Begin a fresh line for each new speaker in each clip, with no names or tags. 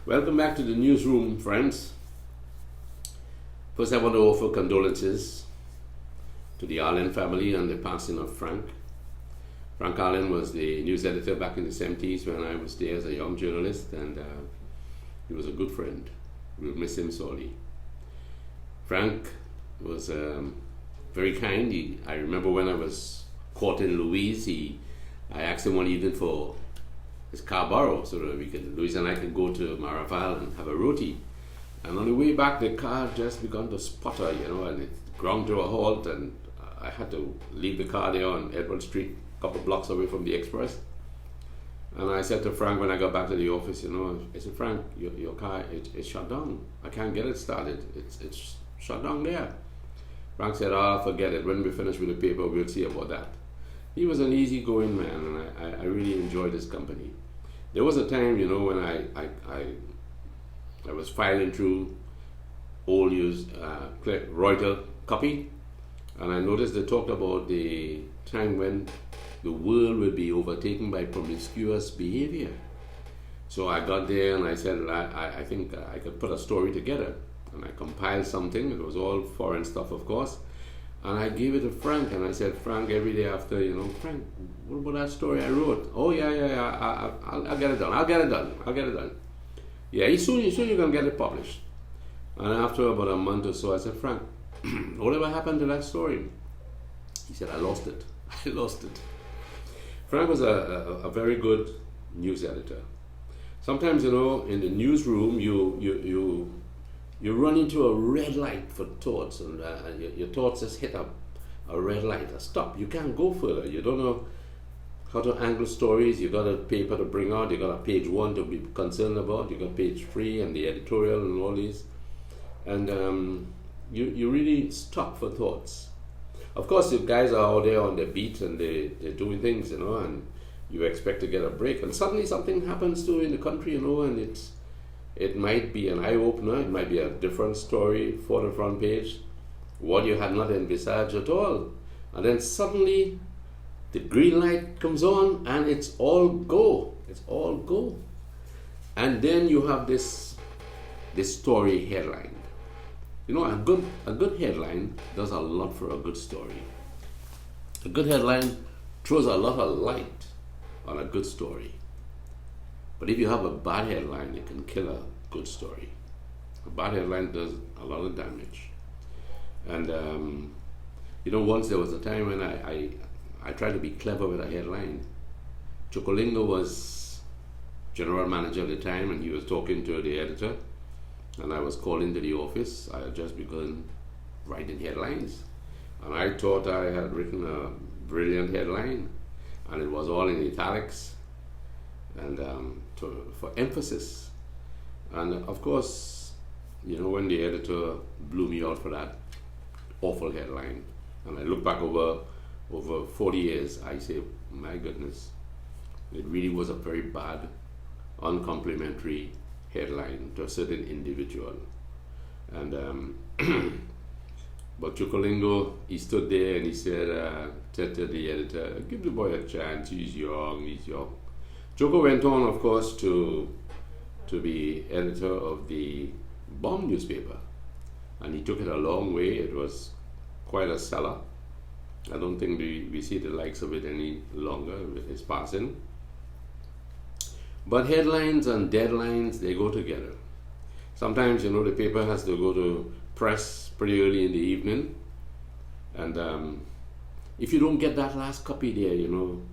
Welcome back to the newsroom, friends. First, I want to offer condolences to the Allen family on the passing of Frank. Frank Allen was the news editor back in the 70s when I was there as a young journalist, and he was a good friend. We'll miss him sorely. Frank was very kind. I remember when I was courting Louise, I asked him one evening for his car borrow so that Louise and I could go to Maraval and have a roti. And on the way back, the car just began to sputter, and it ground to a halt, and I had to leave the car there on Edward Street, a couple of blocks away from the Express. And I said to Frank when I got back to the office, I said, Frank, your car, it's shut down. I can't get it started. It's shut down there. Frank said, forget it. When we finish with the paper, we'll see about that. He was an easygoing man, and I really enjoyed his company. There was a time, when I was filing through old used Reuters copy, and I noticed they talked about the time when the world would be overtaken by promiscuous behavior. So I got there and I said, I think I could put a story together. And I compiled something. It was all foreign stuff, of course. And I gave it to Frank, and I said, Frank, every day after, Frank, what about that story I wrote? Oh, yeah, I'll get it done. Yeah, soon you're going to get it published. And after about a month or so, I said, Frank, whatever happened to that story? He said, I lost it. Frank was a very good news editor. Sometimes, in the newsroom, you run into a red light for thoughts, and your thoughts just hit a red light, a stop. You can't go further. You don't know how to angle stories. You got a paper to bring out. You got a page 1 to be concerned about. You got page 3 and the editorial and all these. And you really stop for thoughts. Of course, the guys are out there on their beat and they're doing things, and you expect to get a break. And suddenly something happens in the country, and it might be an eye-opener, it might be a different story for the front page, what you had not envisaged at all. And then suddenly the green light comes on and it's all go. And then you have this story headline. A good headline does a lot for a good story. A good headline throws a lot of light on a good story. But if you have a bad headline, it can kill a good story. A bad headline does a lot of damage. And, once there was a time when I tried to be clever with a headline. Chokolingo was general manager at the time, and he was talking to the editor. And I was called into the office. I had just begun writing headlines. And I thought I had written a brilliant headline. And it was all in italics. And for emphasis. And of course, when the editor blew me out for that awful headline, and I look back over 40 years, I say, my goodness, it really was a very bad, uncomplimentary headline to a certain individual. And but Chokolingo, he stood there and he said to the editor, give the boy a chance, he's young. Joko went on, of course, to be editor of the Bomb newspaper, and he took it a long way. It was quite a seller. I don't think we see the likes of it any longer with his passing. But headlines and deadlines, they go together. Sometimes, the paper has to go to press pretty early in the evening, and if you don't get that last copy there, you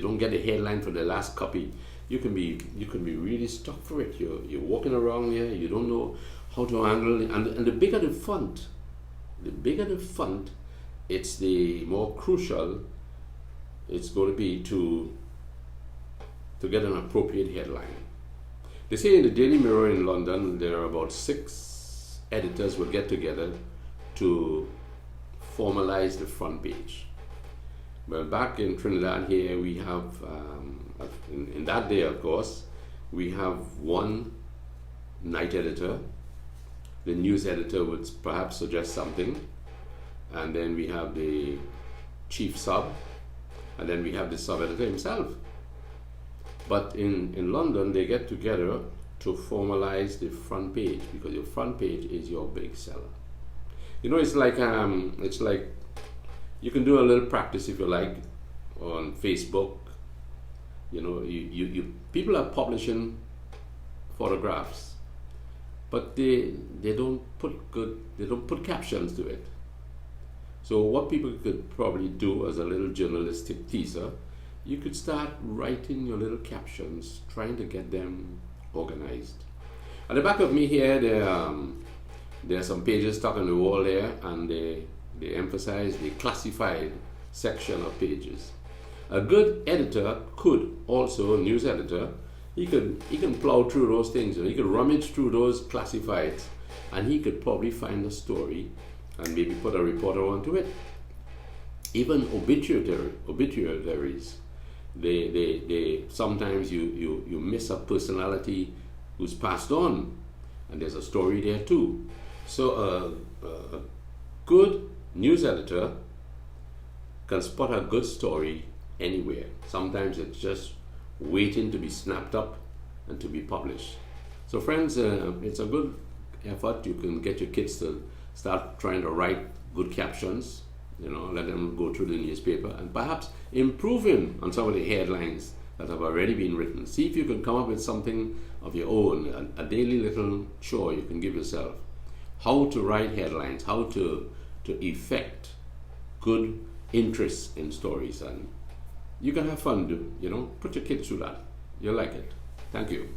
don't get the headline for the last copy, you can be really stuck for it. You're walking around here, you don't know how to handle it. And the bigger the font, it's the more crucial it's going to be to get an appropriate headline. They say in the Daily Mirror in London, there are about 6 editors will get together to formalize the front page. Well, back in Trinidad here, we have, in that day, of course, we have one night editor. The news editor would perhaps suggest something. And then we have the chief sub. And then we have the sub-editor himself. But in London, they get together to formalize the front page, because your front page is your big seller. You know, it's like you can do a little practice if you like on Facebook. You know, you people are publishing photographs, but they don't put captions to it. So what people could probably do as a little journalistic teaser, you could start writing your little captions, trying to get them organized. At the back of me here, there are some pages stuck on the wall there, and they emphasize the classified section of pages. A good editor could also, news editor, he can plow through those things, he could rummage through those classifieds, and he could probably find a story and maybe put a reporter onto it. Even obituaries, they sometimes you miss a personality who's passed on, and there's a story there too. So a good news editor can spot a good story anywhere. Sometimes it's just waiting to be snapped up and to be published. So friends, it's a good effort. You can get your kids to start trying to write good captions, you know, let them go through the newspaper and perhaps improving on some of the headlines that have already been written. See if you can come up with something of your own, a daily little chore you can give yourself. How to write headlines, how to effect good interest in stories, and you can have fun, you know, put your kids through that. You'll like it. Thank you.